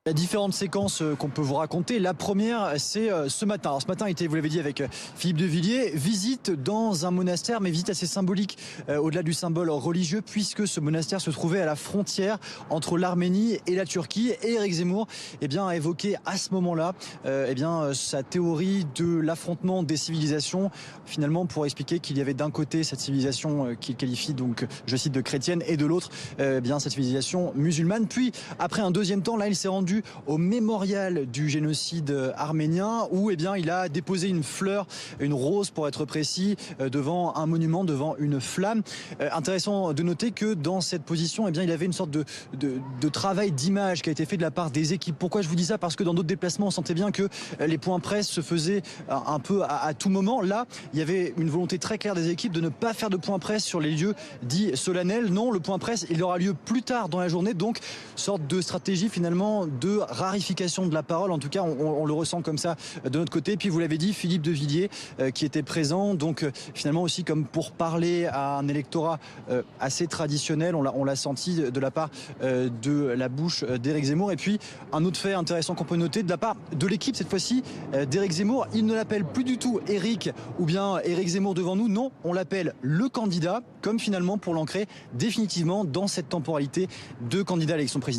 Il y a différentes séquences qu'on peut vous raconter. La première, c'est ce matin. Alors ce matin était, vous l'avez dit, avec Philippe de Villiers, visite dans un monastère, mais visite assez symbolique au-delà du symbole religieux, puisque ce monastère se trouvait à la frontière entre l'Arménie et la Turquie. Et Éric Zemmour a évoqué à ce moment-là sa théorie de l'affrontement des civilisations, finalement pour expliquer qu'il y avait d'un côté cette civilisation qu'il qualifie donc, je cite, de chrétienne, et de l'autre cette civilisation musulmane. Puis après un deuxième temps, là il s'est rendu au mémorial du génocide arménien où il a déposé une fleur, une rose pour être précis, devant un monument, devant une flamme. Intéressant de noter que dans cette position, il y avait une sorte de travail d'image qui a été fait de la part des équipes. Pourquoi je vous dis ça? Parce que dans d'autres déplacements, on sentait bien que les points presse se faisaient un peu à tout moment. Là, il y avait une volonté très claire des équipes de ne pas faire de point presse sur les lieux dits solennels. Non, le point presse, il aura lieu plus tard dans la journée, donc sorte de stratégie finalement de rarification de la parole. En tout cas, on le ressent comme ça de notre côté. Puis vous l'avez dit, Philippe de Villiers qui était présent, donc finalement aussi comme pour parler à un électorat assez traditionnel, on l'a senti de la part de la bouche d'Éric Zemmour. Et puis un autre fait intéressant qu'on peut noter de la part de l'équipe cette fois-ci d'Éric Zemmour, il ne l'appelle plus du tout Éric ou bien Éric Zemmour devant nous, non, on l'appelle le candidat, comme finalement pour l'ancrer définitivement dans cette temporalité de candidat à l'élection présidentielle.